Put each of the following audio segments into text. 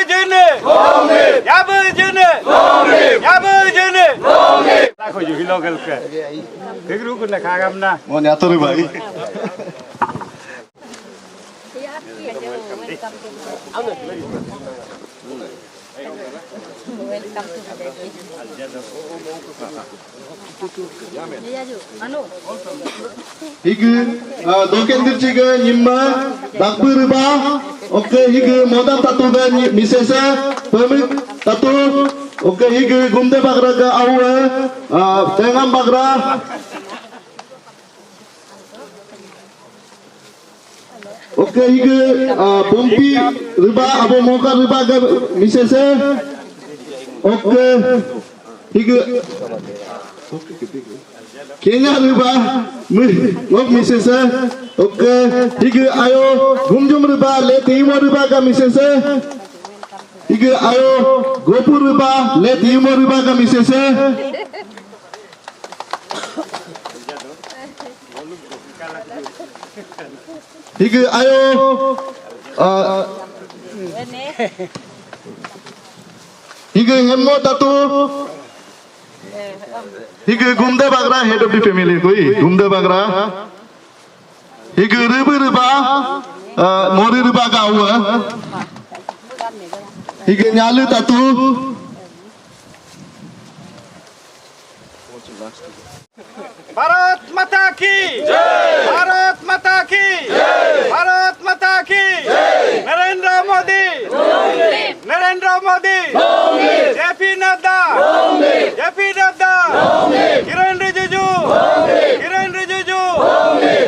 Yabujuno, Yabujuno, Yabujuno. Aku juga lokal ke. Keguru kuna kagam na. Mau nyatur भाई Higu dokendir ciga nyimma dakbirba oke higu modam tatu ga misesa pemik tatu oke higu gumde bagra ga awe tengam bagra oke higu pompi riba abo moka riba ga misesa oke higu Kenya riba ngok misesa oke higu ayo gumjum riba le timo riba ga misesa higu ayo gopur riba le timo riba ga misesa higu ayo higu hemmo tatu higu gumde bagra head of the family koi gumde bagra higu riba mori riba ga awa higu nyalu tatu Bharat Mata ki Jai, Bharat Mata ki Jai, Bharat Mata ki Jai, Narendra Modi, Narendra Modi, JP Nadda, JP Nadda, Kiran Rijiju, Kiran Rijiju,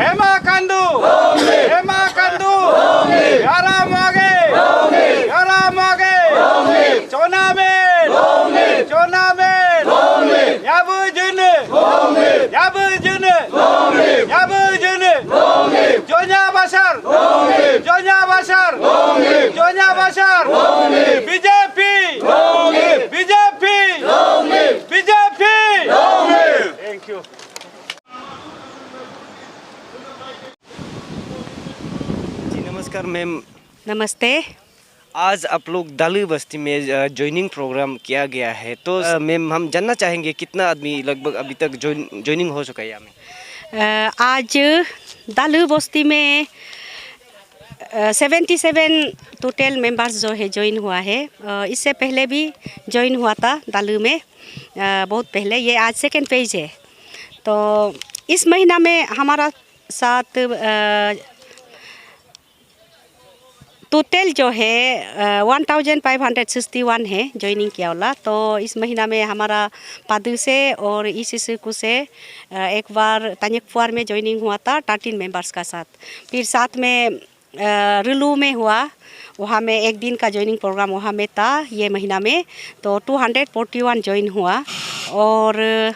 Hema Kandu, Hema Kandu, Yara Mage, Yara Mage, Chonamen, Chonamen, Yabujuno, Yabujuno, Yabujuno, Jonya Bashar, Jonya Bashar, Jonya Bashar, BJP, BJP, BJP. Thank you. जी नमस्कार ma'am. नमस्ते। आज आप लोग दालू बस्ती में joining programme किया गया है तो मैम हम जानना चाहेंगे कितना आदमी लगभग अभी तक ज्वाइनिंग हो चुका है यहाँ में? आज दालू बस्ती में 77 टोटल मेंबर्स जो है ज्वाइन हुआ है। इससे पहले भी ज्वाइन हुआ था दालू में बहुत पहले। ये आज सेकेंड पेज है। तो इस महीना में हमारा साथ टोटल जो है 1561 है ज्वाइनिंग किया वाला। तो इस महीना में हमारा पादू से और ईसीसी से एक बार तानिकपुर में ज्वाइनिंग हुआ था 13 मेंबर्स का साथ। फिर साथ में रिलू में हुआ, वहाँ में एक दिन का ज्वाइनिंग प्रोग्राम वहाँ में था ये महीना में। तो 241 ज्वाइन हुआ। और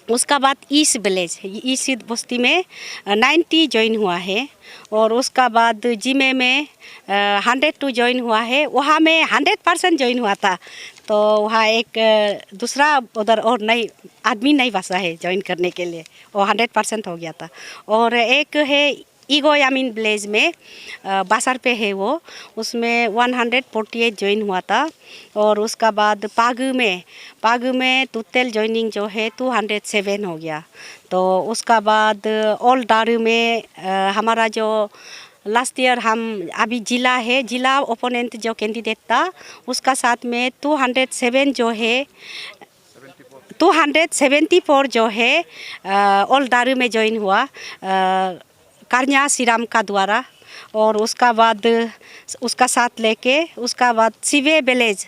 उसका बाद ईस्ट विलेज ईस्ट बस्ती में 90 ज्वाइन हुआ है। और उसका बाद जिमे में 102 ज्वाइन हुआ है। वहाँ में 100% ज्वाइन हुआ था। तो वहाँ एक दूसरा उधर और नई आदमी नहीं बचा है ज्वाइन करने के लिए, वो 100% हो गया था। और एक है ईगो यामिन विलेज में बासर पे है वो, उसमें 148 ज्वाइन हुआ था। और उसका बाद पागु में टोटल ज्वाइनिंग जो है 207 हो गया। तो उसका बाद ओल्ड दारू में हमारा जो लास्ट ईयर हम अभी जिला है, जिला ओपोनेंट जो कैंडिडेट था उसका साथ में 207 जो है 274 जो है ओल्ड दारू में ज्वाइन हुआ कारन्या सिराम का द्वारा। और उसका बाद उसका साथ लेके उसका बाद सिवे विलेज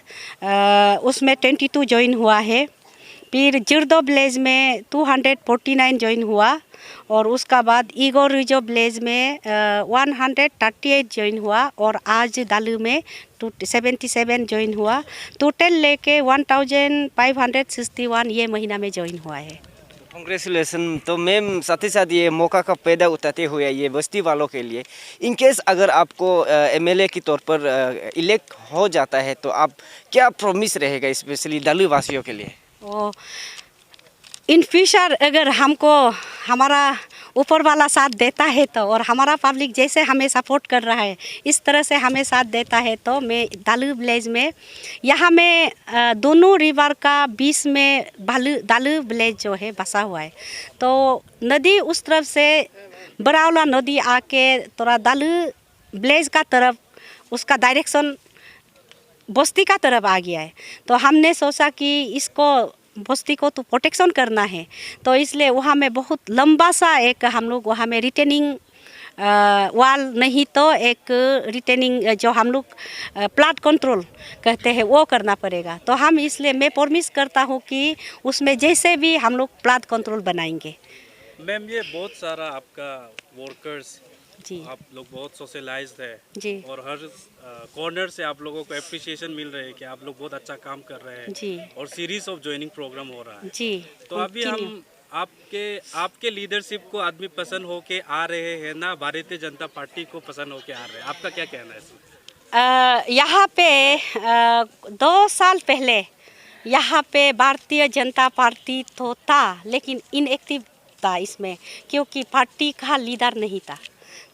उसमें 22 ज्वाइन हुआ है। फिर जिर्दो विलेज में 249 ज्वाइन हुआ। और उसका बाद ईगो रिजो विलेज में 138 ज्वाइन हुआ। और आज दालू में 77 ज्वाइन हुआ। टोटल लेके 1561 ये महीना में ज्वाइन हुआ है। कांग्रेचुलेसन। तो मैम साथ ही साथ ये मौका का फायदा उठाते हुए ये बस्ती वालों के लिए इन केस अगर आपको एमएलए के तौर पर इलेक्ट हो जाता है तो आप क्या प्रॉमिस रहेगा स्पेशली दालू वासियों के लिए? इन फ्यूचर अगर हमको हमारा ऊपर वाला साथ देता है तो, और हमारा पब्लिक जैसे हमें सपोर्ट कर रहा है इस तरह से हमें साथ देता है तो मैं दालू विलेज में, यहाँ में दोनों रिवर का बीच में दालू विलेज जो है बसा हुआ है। तो नदी उस तरफ से बरावला नदी आके थोड़ा दालू विलेज का तरफ उसका डायरेक्शन बस्ती का तरफ आ गया है। तो हमने सोचा कि इसको बस्ती को तो प्रोटेक्शन करना है, तो इसलिए वहाँ में बहुत लंबा सा एक हम लोग वहाँ में रिटेनिंग वाल नहीं तो एक रिटेनिंग जो हम लोग प्लाट कंट्रोल कहते हैं वो करना पड़ेगा। तो हम इसलिए मैं प्रॉमिस करता हूँ कि उसमें जैसे भी हम लोग प्लाट कंट्रोल बनाएंगे। मैम ये बहुत सारा आपका वर्कर्स जी, आप लोग बहुत सोशलाइज्ड है जी, और हर कॉर्नर से आप लोगों को एप्रिसिएशन मिल रहा है कि आप लोग बहुत अच्छा काम कर रहे हैं जी, और सीरीज ऑफ ज्वाइनिंग प्रोग्राम हो रहा है। जी। तो अभी हम आपके लीडरशिप को आदमी पसंद होके आ रहे हैं ना, भारतीय जनता पार्टी को पसंद होके आ रहे हैं, आपका क्या कहना है इसमें? यहाँ पे 2 साल पहले यहाँ पे भारतीय जनता पार्टी तो था लेकिन इनएक्टिव था इसमें, क्योंकि पार्टी का लीडर नहीं था।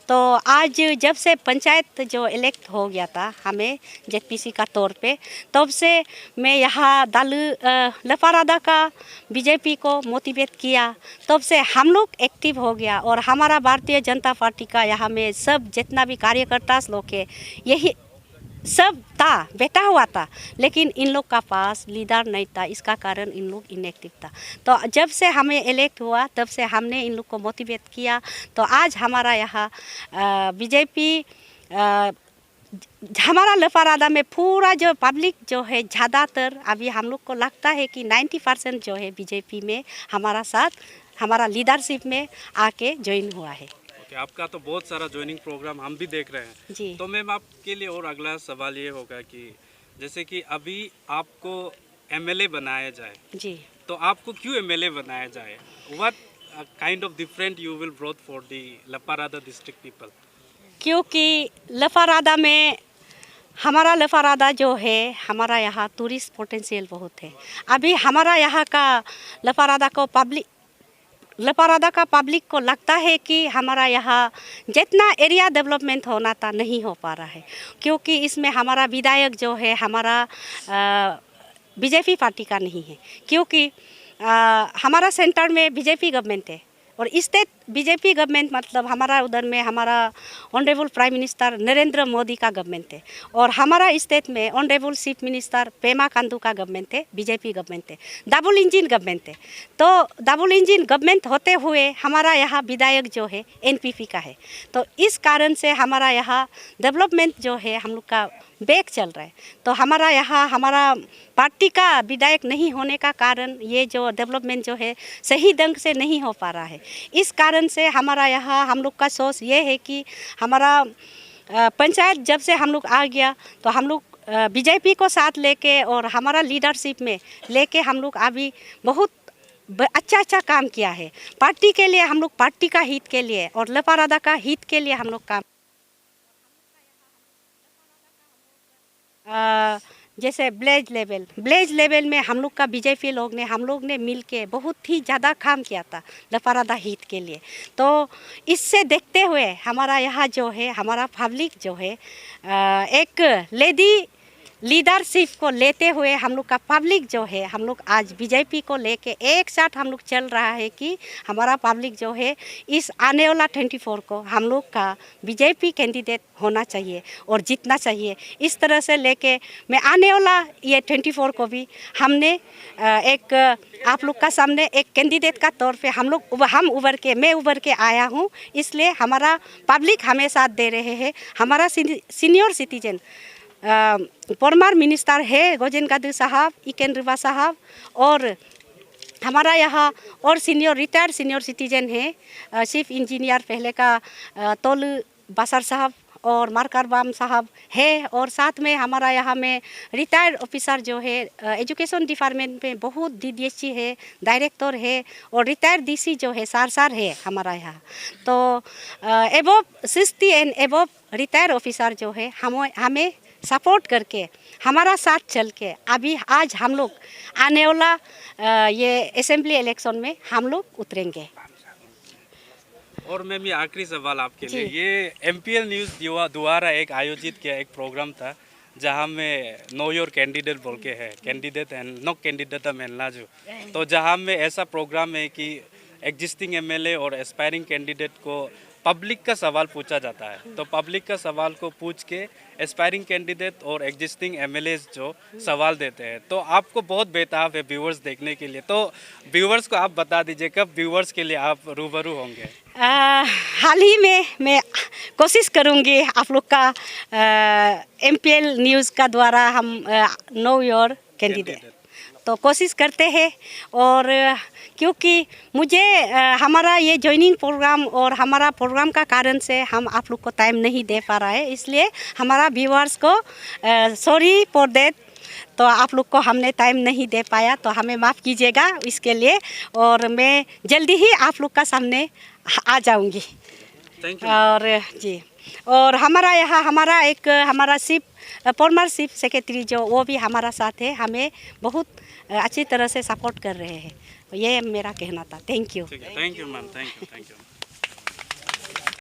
तो आज जब से पंचायत जो इलेक्ट हो गया था हमें जेपीसी का तौर पे, तब से मैं यहाँ लफारादा का बीजेपी को मोटिवेट किया, तब से हम लोग एक्टिव हो गया। और हमारा भारतीय जनता पार्टी का यहाँ में सब जितना भी कार्यकर्ता लोग के यही सब था, बैठा हुआ था, लेकिन इन लोग का पास लीडर नहीं था, इसका कारण इन लोग इनएक्टिव था। तो जब से हमें इलेक्ट हुआ तब से हमने इन लोग को मोटिवेट किया। तो आज हमारा यहाँ बीजेपी हमारा लफारादा में पूरा जो पब्लिक जो है ज़्यादातर अभी हम लोग को लगता है कि 90% जो है बीजेपी में हमारा साथ हमारा लीडरशिप में आके ज्वाइन हुआ है। आपका तो बहुत सारा ज्वाइनिंग प्रोग्राम हम भी देख रहे हैं जी। तो मैम आपके लिए और अगला सवाल ये होगा कि जैसे कि अभी आपको एमएलए बनाया जाए जी, तो आपको क्यों एमएलए बनाया जाए? What kind of different you will brought for the लपारादा डिस्ट्रिक्ट पीपल? क्योंकि लफारादा में हमारा लफारादा जो है हमारा यहाँ टूरिस्ट पोटेंशियल बहुत है। अभी हमारा यहाँ का लफारादा का पब्लिक को लगता है कि हमारा यहाँ जितना एरिया डेवलपमेंट होना था नहीं हो पा रहा है, क्योंकि इसमें हमारा विधायक जो है हमारा बीजेपी पार्टी का नहीं है, क्योंकि हमारा सेंटर में बीजेपी गवर्नमेंट है और स्टेट बीजेपी गवर्नमेंट मतलब हमारा उधर में हमारा honourable prime minister Narendra Modi का गवर्नमेंट है और हमारा स्टेट में honourable chief minister Pema Khandu का गवर्नमेंट है, बीजेपी गवर्नमेंट है, डबल इंजन गवर्नमेंट है। तो डबल इंजन गवर्नमेंट होते हुए हमारा यहाँ विधायक जो है एनपीपी का है, तो इस कारण से हमारा यहाँ डेवलपमेंट जो है हम लोग का बैक चल रहा है। तो हमारा यहाँ हमारा पार्टी का विधायक नहीं होने का कारण ये जो डेवलपमेंट जो है सही ढंग से नहीं हो पा रहा है। इस कारण से हमारा यहाँ हम लोग का सोच ये है कि हमारा पंचायत जब से हम लोग आ गया तो हम लोग बीजेपी को साथ लेके और हमारा लीडरशिप में लेके हम लोग अभी बहुत अच्छा काम किया है पार्टी के लिए, हम लोग पार्टी का हित के लिए और लफारादा का हित के लिए हम लोग काम। जैसे ब्लेज लेवल में हम लोग का बीजेपी लोग ने मिल के बहुत ही ज़्यादा काम किया था लफारादा हित के लिए। तो इससे देखते हुए हमारा यहाँ जो है हमारा पब्लिक जो है एक लेडी लीडरशिप को लेते हुए हम लोग का पब्लिक जो है हम लोग आज बीजेपी को लेके एक साथ हम लोग चल रहा है कि हमारा पब्लिक जो है इस आने वाला 24 को हम लोग का बीजेपी कैंडिडेट होना चाहिए और जीतना चाहिए। इस तरह से लेके मैं आने वाला ये 24 को भी हमने एक आप लोग का सामने एक कैंडिडेट का तौर पे मैं उभर के आया हूँ, इसलिए हमारा पब्लिक हमें साथ दे रहे हैं। हमारा सीनियर सिटीजन फॉर्मर मिनिस्टर है गोजेन कादरी साहब, इकेन रिवा साहब और हमारा यहाँ और रिटायर्ड सीनियर सिटीजन है चीफ इंजीनियर पहले का तोल बासर साहब और मार्कर बाम साहब है, और साथ में हमारा यहाँ में रिटायर्ड ऑफिसर जो है एजुकेशन डिपार्टमेंट में बहुत डीडीएससी है, डायरेक्टर है और रिटायर्ड डीसी जो है सार है हमारा यहाँ। तो above 60 and above retired officer जो है हमें सपोर्ट करके हमारा साथ चल के अभी आज हम लोग आने वाला ये असेंबली इलेक्शन में हम लोग उतरेंगे। और मैम ये आखिरी सवाल आपके लिए, ये MPL न्यूज़ द्वारा एक आयोजित किया एक प्रोग्राम था जहाँ में नो योर कैंडिडेट बोल के है, कैंडिडेट एंड नो कैंडिडेट मेनलाजू, तो जहाँ में ऐसा प्रोग्राम है कि एग्जिस्टिंग MLA और एस्पायरिंग कैंडिडेट को पब्लिक का सवाल पूछा जाता है, तो पब्लिक का सवाल को पूछ के एस्पायरिंग कैंडिडेट और एग्जिस्टिंग MLAs जो सवाल देते हैं, तो आपको बहुत बेताब है व्यूअर्स देखने के लिए, तो व्यूअर्स को आप बता दीजिए कब व्यूअर्स के लिए आप रूबरू होंगे। हाल ही में मैं कोशिश करूँगी आप लोग का MPL न्यूज़ का द्वारा हम नो योर कैंडिडेट तो कोशिश करते हैं। और क्योंकि मुझे हमारा ये जॉइनिंग प्रोग्राम और हमारा प्रोग्राम का कारण से हम आप लोग को टाइम नहीं दे पा रहा है, इसलिए हमारा व्यूअर्स को सॉरी फॉर दैट, तो आप लोग को हमने टाइम नहीं दे पाया तो हमें माफ़ कीजिएगा इसके लिए, और मैं जल्दी ही आप लोग का सामने आ जाऊंगी। Thank you. और जी, और हमारा यहाँ हमारा फॉर्मर चीफ सेक्रेटरी जो वो भी हमारा साथ है, हमें बहुत अच्छी तरह से सपोर्ट कर रहे हैं, ये मेरा कहना था। Thank you. Thank you ma'am, thank you.